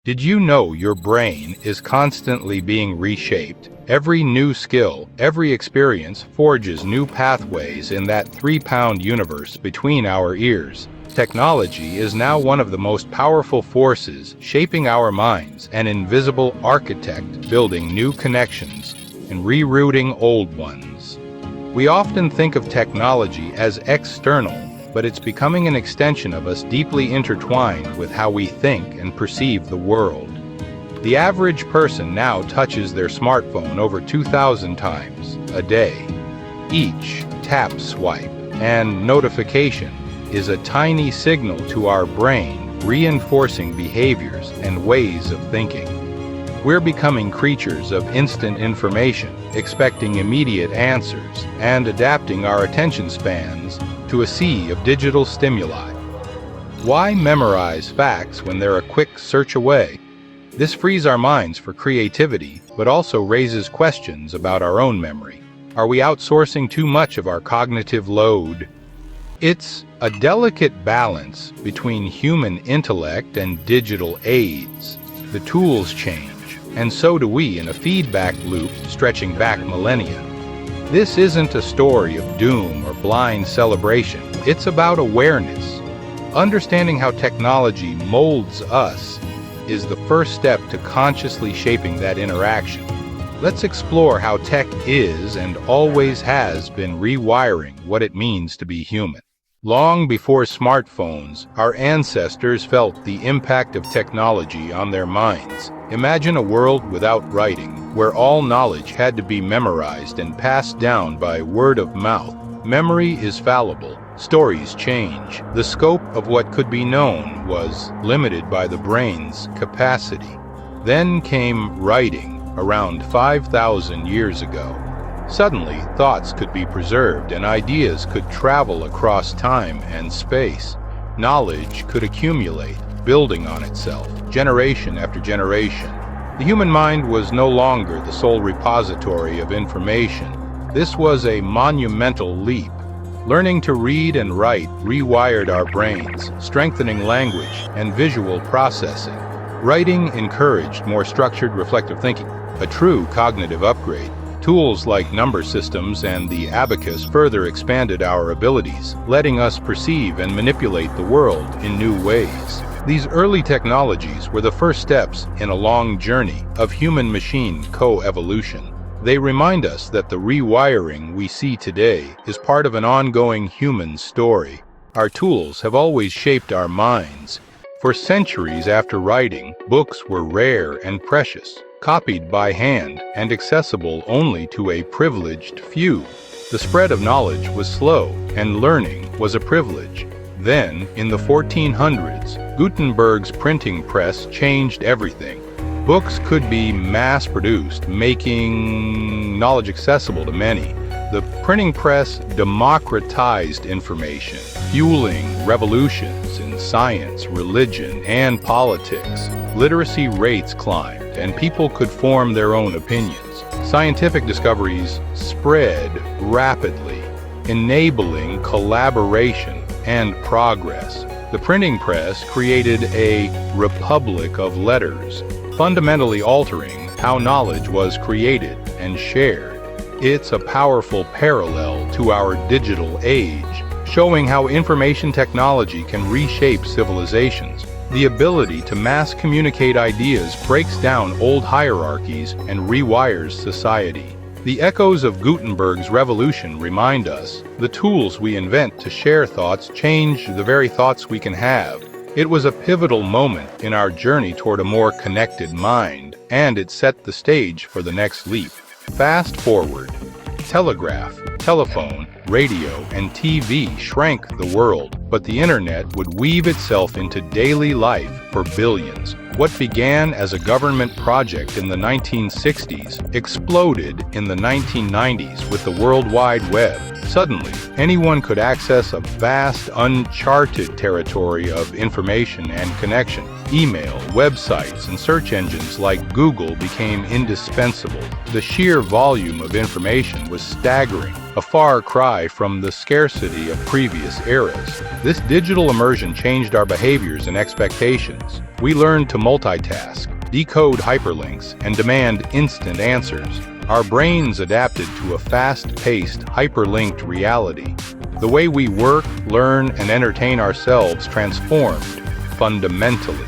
Did you know your brain is constantly being reshaped? Every new skill, every experience forges new pathways in that 3-pound universe between our ears. Technology is now one of the most powerful forces shaping our minds, an invisible architect building new connections and rerouting old ones. We often think of technology as external, but it's becoming an extension of us deeply intertwined with how we think and perceive the world. The average person now touches their smartphone over 2,000 times a day. Each tap, swipe, and notification is a tiny signal to our brain, reinforcing behaviors and ways of thinking. We're becoming creatures of instant information, expecting immediate answers, and adapting our attention spans to a sea of digital stimuli. Why memorize facts when they're a quick search away? This frees our minds for creativity, but also raises questions about our own memory. Are we outsourcing too much of our cognitive load? It's a delicate balance between human intellect and digital aids. The tools change, and so do we, in a feedback loop stretching back millennia. This isn't a story of doom or blind celebration. It's about awareness. Understanding how technology molds us is the first step to consciously shaping that interaction. Let's explore how tech is and always has been rewiring what it means to be human. Long before smartphones, our ancestors felt the impact of technology on their minds. Imagine a world without writing, where all knowledge had to be memorized and passed down by word of mouth. Memory is fallible. Stories change. The scope of what could be known was limited by the brain's capacity. Then came writing, around 5,000 years ago. Suddenly, thoughts could be preserved and ideas could travel across time and space. Knowledge could accumulate, building on itself, generation after generation. The human mind was no longer the sole repository of information. This was a monumental leap. Learning to read and write rewired our brains, strengthening language and visual processing. Writing encouraged more structured, reflective thinking, a true cognitive upgrade. Tools like number systems and the abacus further expanded our abilities, letting us perceive and manipulate the world in new ways. These early technologies were the first steps in a long journey of human-machine co-evolution. They remind us that the rewiring we see today is part of an ongoing human story. Our tools have always shaped our minds. For centuries after writing, books were rare and precious, copied by hand and accessible only to a privileged few. The spread of knowledge was slow, and learning was a privilege. Then, in the 1400s, Gutenberg's printing press changed everything. Books could be mass-produced, making knowledge accessible to many. The printing press democratized information, fueling revolutions in science, religion, and politics. Literacy rates climbed, and people could form their own opinions. Scientific discoveries spread rapidly, enabling collaboration and progress. The printing press created a republic of letters, fundamentally altering how knowledge was created and shared. It's a powerful parallel to our digital age, showing how information technology can reshape civilizations. The ability to mass communicate ideas breaks down old hierarchies and rewires society. The echoes of Gutenberg's revolution remind us the tools we invent to share thoughts change the very thoughts we can have. It was a pivotal moment in our journey toward a more connected mind, and it set the stage for the next leap. Fast forward. Telegraph, telephone, radio, and TV shrank the world, but the internet would weave itself into daily life for billions. What began as a government project in the 1960s exploded in the 1990s with the World Wide Web. Suddenly, anyone could access a vast, uncharted territory of information and connection. Email, websites, and search engines like Google became indispensable. The sheer volume of information was staggering, a far cry from the scarcity of previous eras. This digital immersion changed our behaviors and expectations. We learned to multitask, decode hyperlinks, and demand instant answers. Our brains adapted to a fast-paced, hyperlinked reality. The way we work, learn, and entertain ourselves transformed fundamentally.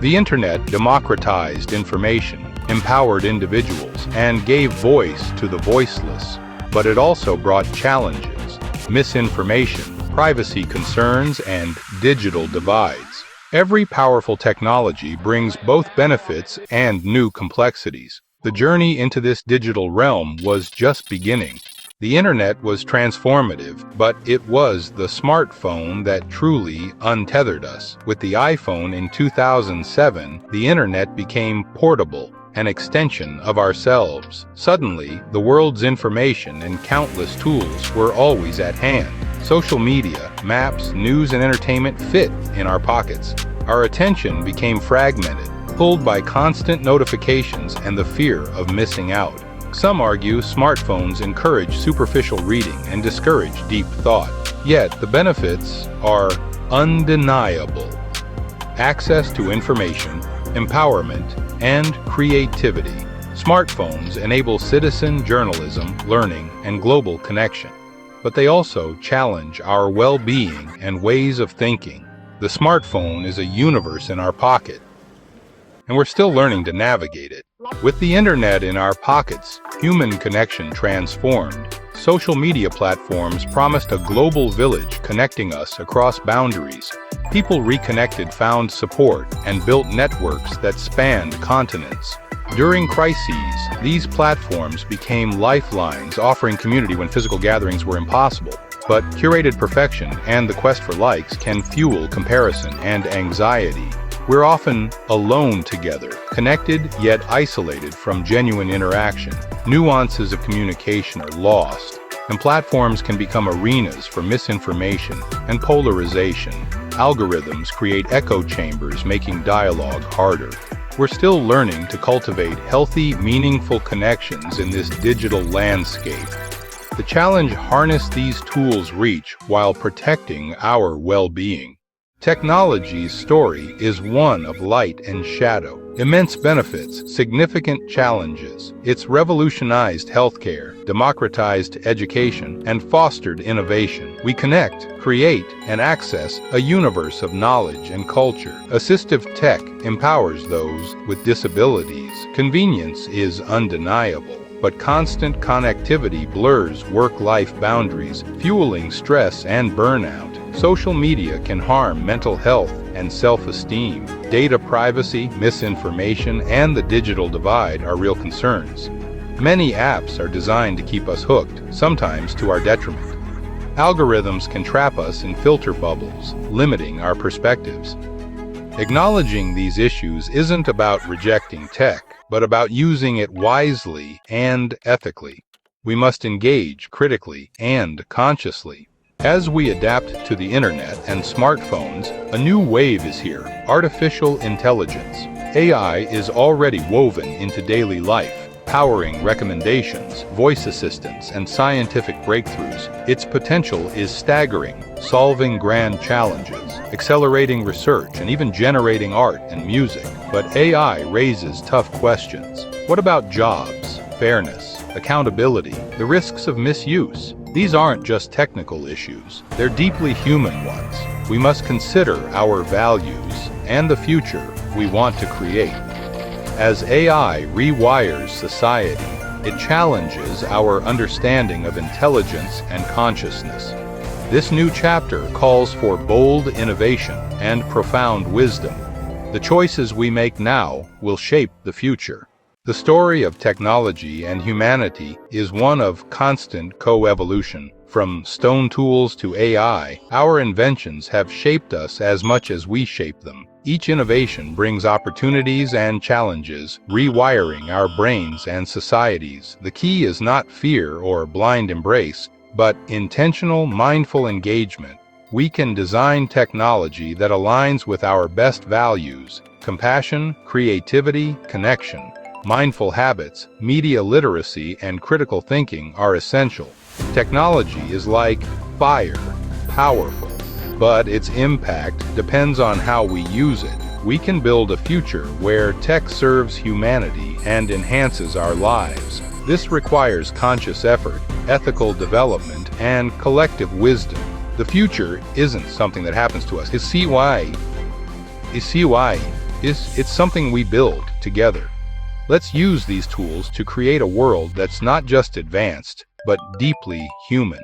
The internet democratized information, empowered individuals, and gave voice to the voiceless. But it also brought challenges: misinformation, privacy concerns, and digital divides. Every powerful technology brings both benefits and new complexities. The journey into this digital realm was just beginning. The internet was transformative, but it was the smartphone that truly untethered us. With the iPhone in 2007, the internet became portable, an extension of ourselves. Suddenly, the world's information and countless tools were always at hand. Social media, maps, news, and entertainment fit in our pockets. Our attention became fragmented, pulled by constant notifications and the fear of missing out. Some argue smartphones encourage superficial reading and discourage deep thought. Yet the benefits are undeniable. Access to information, empowerment, and creativity. Smartphones enable citizen journalism, learning, and global connection. But they also challenge our well-being and ways of thinking. The smartphone is a universe in our pocket, and we're still learning to navigate it. With the internet in our pockets, human connection transformed. Social media platforms promised a global village connecting us across boundaries. People reconnected, found support, and built networks that spanned continents. During crises, these platforms became lifelines, offering community when physical gatherings were impossible. But curated perfection and the quest for likes can fuel comparison and anxiety. We're often alone together, connected yet isolated from genuine interaction. Nuances of communication are lost, and platforms can become arenas for misinformation and polarization. Algorithms create echo chambers, making dialogue harder. We're still learning to cultivate healthy, meaningful connections in this digital landscape. The challenge: harness these tools' reach while protecting our well-being. Technology's story is one of light and shadow. Immense benefits, significant challenges. It's revolutionized healthcare, democratized education, and fostered innovation. We connect, create, and access a universe of knowledge and culture. Assistive tech empowers those with disabilities. Convenience is undeniable, but constant connectivity blurs work-life boundaries, fueling stress and burnout. Social media can harm mental health and self-esteem. Data privacy, misinformation, and the digital divide are real concerns. Many apps are designed to keep us hooked, sometimes to our detriment. Algorithms can trap us in filter bubbles, limiting our perspectives. Acknowledging these issues isn't about rejecting tech, but about using it wisely and ethically. We must engage critically and consciously. As we adapt to the internet and smartphones, a new wave is here: artificial intelligence. AI is already woven into daily life, powering recommendations, voice assistants, and scientific breakthroughs. Its potential is staggering, solving grand challenges, accelerating research, and even generating art and music. But AI raises tough questions. What about jobs, fairness, accountability, the risks of misuse? These aren't just technical issues, they're deeply human ones. We must consider our values and the future we want to create. As AI rewires society, it challenges our understanding of intelligence and consciousness. This new chapter calls for bold innovation and profound wisdom. The choices we make now will shape the future. The story of technology and humanity is one of constant co-evolution. From stone tools to AI, our inventions have shaped us as much as we shape them. Each innovation brings opportunities and challenges, rewiring our brains and societies. The key is not fear or blind embrace, but intentional, mindful engagement. We can design technology that aligns with our best values: compassion, creativity, connection. Mindful habits, media literacy, and critical thinking are essential. Technology is like fire, powerful, but its impact depends on how we use it. We can build a future where tech serves humanity and enhances our lives. This requires conscious effort, ethical development, and collective wisdom. The future isn't something that happens to us. It's something we build together. Let's use these tools to create a world that's not just advanced, but deeply human.